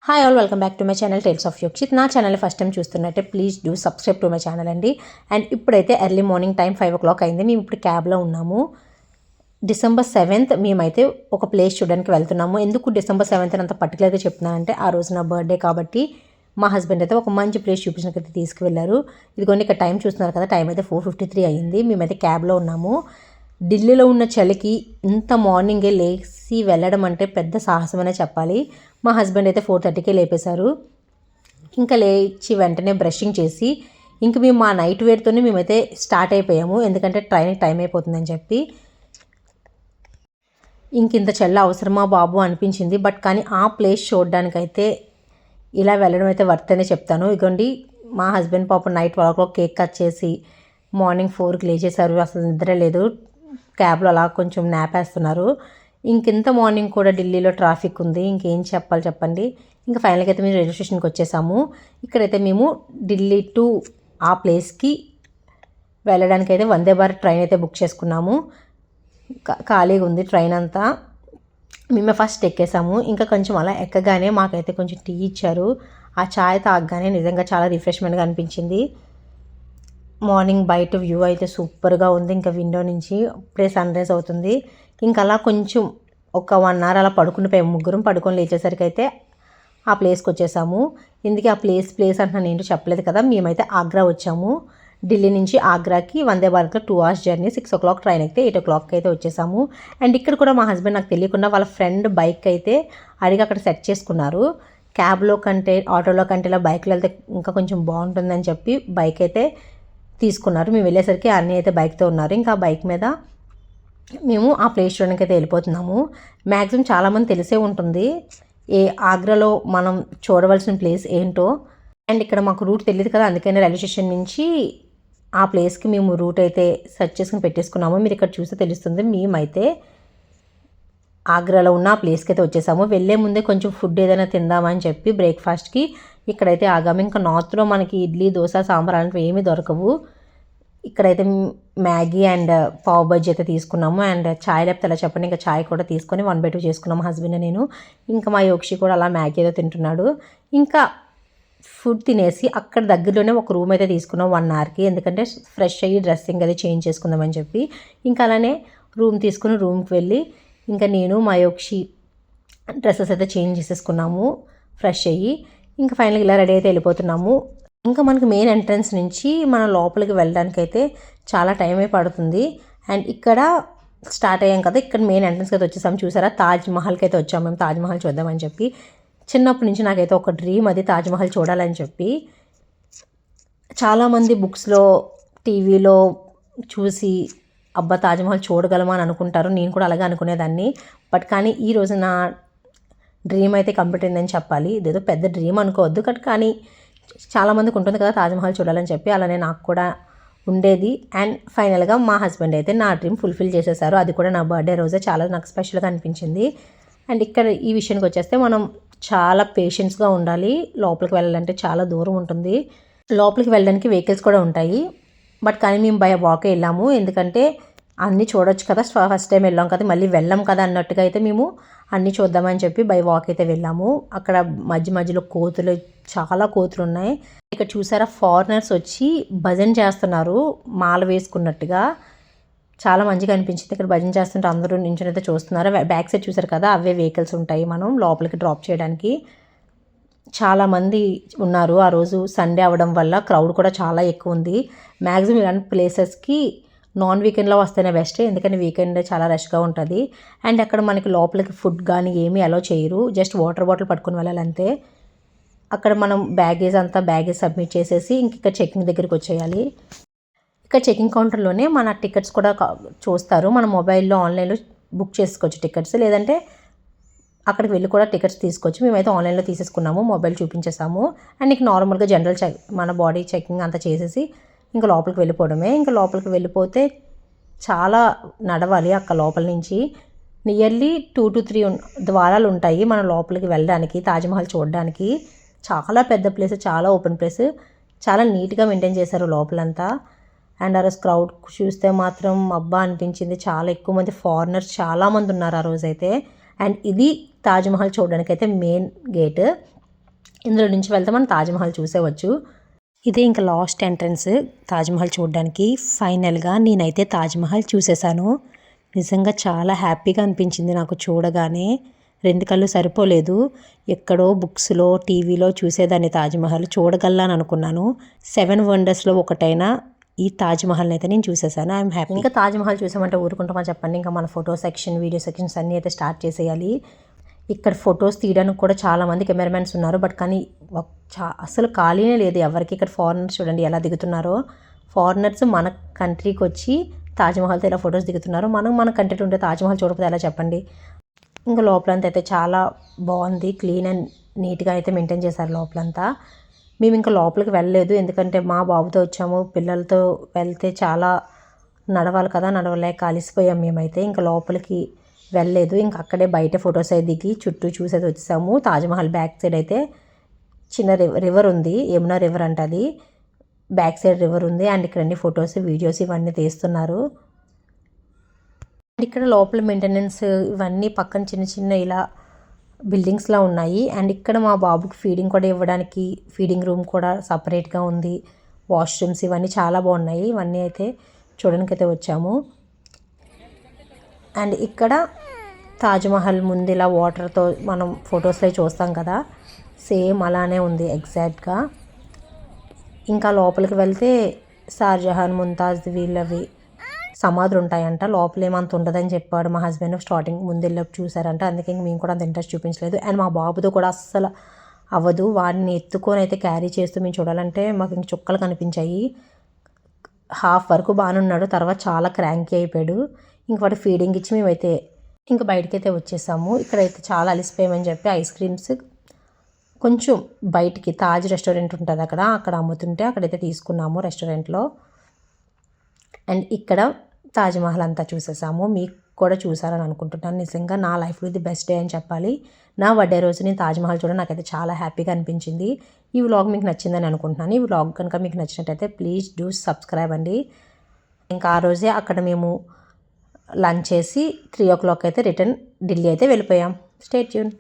Hi all, welcome back to my channel tales of Yokshith. నా channel first time చూస్తున్నట్టే please do subscribe to my channel అండి. And ఇప్పుడైతే early morning time 5 o'clock అయింది. మేము ఇప్పుడు క్యాబ్లో ఉన్నాము. December 7th మేమైతే ఒక ప్లేస్ చూడడానికి వెళ్తున్నాము. ఎందుకు December 7th అంత పర్టికులర్గా చెప్తున్నానంటే ఆ రోజు నా బర్త్డే కాబట్టి మా హస్బెండ్ అయితే ఒక మంచి ప్లేస్ చూపించడానికి తీసుకువెళ్ళారు. ఇదిగోండి ఇక్కడ టైం చూస్తున్నారు కదా, టైం అయితే 4:53 అయ్యింది. మేమైతే క్యాబ్లో ఉన్నాము. ఢిల్లీలో ఉన్న చలికి ఇంత మార్నింగే లేచి వెళ్ళడం అంటే పెద్ద సాహసమనే చెప్పాలి. మా హస్బెండ్ అయితే 4:30కే లేపేశారు. ఇంకా లేచి వెంటనే బ్రషింగ్ చేసి ఇంక మేము మా నైట్ వేర్తోనే మేమైతే స్టార్ట్ అయిపోయాము. ఎందుకంటే ట్రైన్కి టైం అయిపోతుందని చెప్పి. ఇంత చల్ల అవసరమా బాబు అనిపించింది. బట్ కానీ ఆ ప్లేస్ చూడడానికైతే ఇలా వెళ్ళడం అయితే వర్త్ అనే చెప్తాను. ఇగోండి మా హస్బెండ్ పాపం నైట్ 12 o'clock కేక్ కట్ చేసి మార్నింగ్ 4కి లేచేశారు. అసలు నిద్ర లేదు, క్యాబ్లో అలా కొంచెం నాపేస్తున్నారు. ఇంత మార్నింగ్ కూడా ఢిల్లీలో ట్రాఫిక్ ఉంది, ఇంకేం చెప్పాలి చెప్పండి. ఇంకా ఫైనల్గా అయితే మేము రైల్వే స్టేషన్కి వచ్చేసాము. ఇక్కడైతే మేము ఢిల్లీ టు ఆ ప్లేస్కి వెళ్ళడానికి అయితే వందే భారత్ ట్రైన్ అయితే బుక్ చేసుకున్నాము. ఖాళీగా ఉంది ట్రైన్ అంతా. మేమే ఫస్ట్ ఎక్కేసాము. ఇంకా కొంచెం అలా ఎక్కగానే మాకైతే కొంచెం టీ ఇచ్చారు. ఆ చాయ్ తాగగానే నిజంగా చాలా రిఫ్రెష్మెంట్గా అనిపించింది. మార్నింగ్ బయట వ్యూ అయితే సూపర్గా ఉంది. ఇంకా విండో నుంచి ఇప్పుడే సన్ రైజ్ అవుతుంది. ఇంకా అలా కొంచెం ఒక 1 hour అలా పడుకునిపోయాము. ముగ్గురం పడుకొని లేచేసరికి అయితే ఆ ప్లేస్కి వచ్చేసాము. ఇందుకే ఆ ప్లేస్ అంటున్నాను, ఏంటో చెప్పలేదు కదా. మేమైతే ఆగ్రా వచ్చాము. ఢిల్లీ నుంచి ఆగ్రాకి వందే భారత్లో 2 hours జర్నీ. 6 o'clock ట్రైన్ అయితే 8 o'clock అయితే వచ్చేసాము. అండ్ ఇక్కడ కూడా మా హస్బెండ్ నాకు తెలియకుండా వాళ్ళ ఫ్రెండ్ బైక్ అయితే అడిగి అక్కడ సెట్ చేసుకున్నారు. క్యాబ్లో కంటే ఆటోలో కంటే ఇలా బైక్లో వెళ్తే ఇంకా కొంచెం బాగుంటుందని చెప్పి బైక్ అయితే తీసుకున్నారు. మేము వెళ్ళేసరికి అన్నీ అయితే బైక్తో ఉన్నారు. ఇంకా ఆ బైక్ మీద మేము ఆ ప్లేస్ చూడడానికి అయితే వెళ్ళిపోతున్నాము. మ్యాక్సిమం చాలామంది తెలిసే ఉంటుంది ఆగ్రాలో మనం చూడవలసిన ప్లేస్ ఏంటో. అండ్ ఇక్కడ మాకు రూట్ తెలియదు కదా, అందుకని రైల్వే స్టేషన్ నుంచి ఆ ప్లేస్కి మేము రూట్ అయితే సెర్చ్ చేసుకుని పెట్టేసుకున్నాము. మీరు ఇక్కడ చూస్తే తెలుస్తుంది. మేమైతే ఆగ్రాలో ఉన్న ఆ ప్లేస్కి అయితే వచ్చేసాము. వెళ్ళే ముందే కొంచెం ఫుడ్ ఏదైనా తిందామని చెప్పి బ్రేక్ఫాస్ట్కి ఇక్కడైతే ఆగాము. ఇంకా నార్త్లో మనకి ఇడ్లీ, దోశ, సాంబార్ అలాంటివి ఏమీ దొరకవు. ఇక్కడైతే మ్యాగీ అండ్ పావ్ బజ్జీ అయితే తీసుకున్నాము. అండ్ చాయ్ లేకపోతే అలా చెప్పండి, ఇంకా చాయ్ కూడా తీసుకొని 1/2 చేసుకున్నాము హస్బెండ్ నేను. ఇంకా మా యోక్షి కూడా అలా మ్యాగీ ఏదో తింటున్నాడు. ఇంకా ఫుడ్ తినేసి అక్కడ దగ్గరలోనే ఒక రూమ్ అయితే తీసుకున్నాం 1 hourకి. ఎందుకంటే ఫ్రెష్ అయ్యి డ్రెస్సింగ్ అది చేంజ్ చేసుకుందామని చెప్పి. ఇంకా అలానే రూమ్ తీసుకుని రూమ్కి వెళ్ళి ఇంకా నేను మా యోక్షి డ్రెస్సెస్ అయితే చేంజ్ చేసేసుకున్నాము ఫ్రెష్ అయ్యి. ఇంకా ఫైనల్గా ఇలా రెడీ అయితే వెళ్ళిపోతున్నాము. ఇంకా మనకి మెయిన్ ఎంట్రన్స్ నుంచి మనం లోపలికి వెళ్ళడానికి అయితే చాలా టైమే పడుతుంది. అండ్ ఇక్కడ స్టార్ట్ అయ్యాం కదా, ఇక్కడ మెయిన్ ఎంట్రన్స్కి అయితే వచ్చేసాము. చూసారా, తాజ్మహల్కి అయితే వచ్చాము మేము. తాజ్మహల్ చూద్దామని చెప్పి చిన్నప్పటి నుంచి నాకైతే ఒక డ్రీమ్ అది, తాజ్మహల్ చూడాలని చెప్పి. చాలామంది బుక్స్లో, టీవీలో చూసి అబ్బా తాజ్మహల్ చూడగలమా అని అనుకుంటారు. నేను కూడా అలాగే అనుకునేదాన్ని. బట్ కానీ ఈరోజు నా డ్రీమ్ అయితే కంప్లీట్ అయిందని చెప్పాలి. ఇదేదో పెద్ద డ్రీమ్ అనుకోవద్దు, కానీ చాలామందికి ఉంటుంది కదా తాజ్మహల్ చూడాలని చెప్పి. అలానే నాకు కూడా ఉండేది. అండ్ ఫైనల్గా మా హస్బెండ్ అయితే నా డ్రీమ్ ఫుల్ఫిల్ చేసేసారు. అది కూడా నా బర్త్డే రోజే. చాలా నాకు స్పెషల్గా అనిపించింది. అండ్ ఇక్కడ ఈ విషయానికి వచ్చేస్తే మనం చాలా పేషెన్స్గా ఉండాలి. లోపలికి వెళ్ళాలంటే చాలా దూరం ఉంటుంది. లోపలికి వెళ్ళడానికి వెహికల్స్ కూడా ఉంటాయి. బట్ కానీ మేము బై వాకే వెళ్ళాము. ఎందుకంటే అన్నీ చూడొచ్చు కదా, ఫస్ట్ టైం వెళ్ళాం కదా, మళ్ళీ వెళ్ళాం కదా అన్నట్టుగా అయితే మేము అన్నీ చూద్దామని చెప్పి బై వాక్ అయితే వెళ్ళాము. అక్కడ మధ్యలో కోతులు, చాలా కోతులు ఉన్నాయి. ఇక్కడ చూసారా, ఫారినర్స్ వచ్చి భజన చేస్తున్నారు మాల వేసుకున్నట్టుగా. చాలా మంచిగా అనిపించింది. ఇక్కడ భజన చేస్తుంటే అందరూ నించుని అయితే చూస్తున్నారు. బ్యాక్ సైడ్ చూసారు కదా, అవే వెహికల్స్ ఉంటాయి మనం లోపలికి డ్రాప్ చేయడానికి. చాలామంది ఉన్నారు. ఆ రోజు సండే అవ్వడం వల్ల క్రౌడ్ కూడా చాలా ఎక్కువ ఉంది. మ్యాక్సిమం ఇలాంటి ప్లేసెస్కి నాన్ వీకెండ్లో వస్తేనే బెస్ట్, ఎందుకంటే వీకెండ్ చాలా రష్గా ఉంటుంది. అండ్ అక్కడ మనకి లోపలికి ఫుడ్ కానీ ఏమీ అలో చేయరు. జస్ట్ వాటర్ బాటిల్ పట్టుకుని వెళ్ళాలంతే. అక్కడ మనం బ్యాగేజ్ సబ్మిట్ చేసేసి ఇక్కడ చెకింగ్ దగ్గరికి వచ్చేయాలి. ఇక్కడ చెకింగ్ కౌంటర్లోనే మన టికెట్స్ కూడా చూస్తారు. మన మొబైల్లో ఆన్లైన్లో బుక్ చేసుకోవచ్చు టికెట్స్, లేదంటే అక్కడికి వెళ్ళి కూడా టికెట్స్ తీసుకోవచ్చు. మేమైతే ఆన్లైన్లో తీసేసుకున్నాము, మొబైల్ చూపించేసాము. అండ్ నీకు నార్మల్గా జనరల్ మన బాడీ చెకింగ్ అంతా చేసేసి ఇంకా లోపలికి వెళ్ళిపోవడమే. ఇంకా లోపలికి వెళ్ళిపోతే చాలా నడవాలి అక్కడ లోపల నుంచి. నియర్లీ 2 to 3 ద్వారాలు ఉంటాయి మన లోపలికి వెళ్ళడానికి, తాజ్మహల్ చూడడానికి. చాలా పెద్ద ప్లేస్, చాలా ఓపెన్ ప్లేస్, చాలా నీట్గా మెయింటైన్ చేశారు లోపలంతా. అండ్ ఆ రోజు క్రౌడ్ చూస్తే మాత్రం అబ్బా అనిపించింది. చాలా ఎక్కువ మంది ఫారినర్స్ చాలామంది ఉన్నారు ఆ రోజైతే. అండ్ ఇది తాజ్మహల్ చూడడానికి అయితే మెయిన్ గేట్. ఇందులో నుంచి వెళ్తే మనం తాజ్మహల్ చూసేవచ్చు. ఇదే ఇంకా లాస్ట్ ఎంట్రన్స్ తాజ్మహల్ చూడడానికి. ఫైనల్గా నేనైతే తాజ్మహల్ చూసేసాను. నిజంగా చాలా హ్యాపీగా అనిపించింది నాకు చూడగానే. 2 కళ్ళు సరిపోలేదు. ఎక్కడో బుక్స్లో టీవీలో చూసేదాన్ని తాజ్మహల్ చూడగలను అనుకున్నాను. 7 వండర్స్లో ఒకటైన ఈ తాజ్మహల్ని అయితే నేను చూసేసాను. I'm happy. ఇంకా తాజ్మహల్ చూసామంటే ఊరుకుంటామా చెప్పండి. ఇంకా మన ఫోటో సెక్షన్ వీడియో సెక్షన్స్ అన్నీ అయితే స్టార్ట్ చేసేయాలి. ఇక్కడ ఫొటోస్ తీయడానికి కూడా చాలామంది కెమెరామెన్స్ ఉన్నారు. బట్ కానీ అసలు ఖాళీనే లేదు ఎవరికి. ఇక్కడ ఫారినర్స్ చూడండి ఎలా దిగుతున్నారో. ఫారినర్స్ మన కంట్రీకి వచ్చి తాజ్మహల్తో ఇలా ఫొటోస్ దిగుతున్నారు. మనం మన కంట్రీ ఉంటే తాజ్మహల్ చూడకపోతే ఎలా చెప్పండి. ఇంకా లోపలంతా అయితే చాలా బాగుంది. క్లీన్ అండ్ నీట్గా అయితే మెయింటైన్ చేశారు లోపలంతా. మేము ఇంకా లోపలికి వెళ్ళలేదు, ఎందుకంటే మా బాబుతో వచ్చాము. పిల్లలతో వెళ్తే చాలా నడవాలి కదా, నడవలేక అలిసిపోయాం మేమైతే. ఇంకా లోపలికి వెళ్ళలేదు. ఇంకా అక్కడే బయట ఫొటోస్ అయితే దిగి చుట్టూ చూసేది వచ్చేసాము. తాజ్మహల్ బ్యాక్ సైడ్ అయితే చిన్న రివర్ ఉంది, యమునా రివర్ అంట అది. బ్యాక్ సైడ్ రివర్ ఉంది. అండ్ ఇక్కడ అన్ని ఫొటోస్ వీడియోస్ ఇవన్నీ తీస్తున్నారు. ఇక్కడ లోపల మెయింటెనెన్స్ ఇవన్నీ పక్కన చిన్న చిన్న ఇలా బిల్డింగ్స్లా ఉన్నాయి. అండ్ ఇక్కడ మా బాబుకి ఫీడింగ్ కూడా ఇవ్వడానికి ఫీడింగ్ రూమ్ కూడా సపరేట్గా ఉంది. వాష్రూమ్స్ ఇవన్నీ చాలా బాగున్నాయి. ఇవన్నీ అయితే చూడడానికి అయితే వచ్చాము. అండ్ ఇక్కడ తాజ్మహల్ ముందు ఇలా వాటర్తో మనం ఫొటోస్లో చూస్తాం కదా, సేమ్ అలానే ఉంది ఎగ్జాక్ట్గా. ఇంకా లోపలికి వెళ్తే షాజహాన్, ముంతాజ్ వీళ్ళవి సమాధులు ఉంటాయంట. లోపల ఏమంత ఉండదని చెప్పాడు మా హస్బెండ్. స్టార్టింగ్ ముందు వెళ్ళి చూసారంట, అందుకే మేము కూడా అంత ఇంట్రెస్ట్ చూపించలేదు. అండ్ మా బాబుతో కూడా అస్సలు అవ్వదు. వాడిని ఎత్తుకొని అయితే క్యారీ చేస్తూ మేము చూడాలంటే మాకు ఇంక చుక్కలు కనిపించాయి. హాఫ్ వరకు బాగానే ఉన్నాడు, తర్వాత చాలా క్రాంకీ అయిపోయాడు. ఇంక వాడు ఫీడింగ్ ఇచ్చి మేమైతే ఇంకా బయటకైతే వచ్చేసాము. ఇక్కడైతే చాలా అలిసిపోయామని చెప్పి ఐస్ క్రీమ్స్ కొంచెం బయటికి తాజ్ రెస్టారెంట్ ఉంటుంది అక్కడ అమ్ముతుంటే అక్కడైతే తీసుకున్నాము రెస్టారెంట్లో. అండ్ ఇక్కడ తాజ్మహల్ అంతా చూసేసాము. మీకు కూడా చూసారని అనుకుంటున్నాను. నిజంగా నా లైఫ్లో ఇది బెస్ట్ డే అని చెప్పాలి. నా బర్త్డే రోజు నేను తాజ్మహల్ చూడడం నాకైతే చాలా హ్యాపీగా అనిపించింది. ఈ వ్లాగ్ మీకు నచ్చిందని అనుకుంటున్నాను. ఈ వ్లాగ్ కనుక మీకు నచ్చినట్టయితే ప్లీజ్ డూ సబ్స్క్రైబ్ అండి. ఇంకా ఆ రోజే అక్కడ మేము లంచ్ చేసి 3 o'clock అయితే రిటర్న్ ఢిల్లీ అయితే వెళ్ళిపోయాం. Stay tune.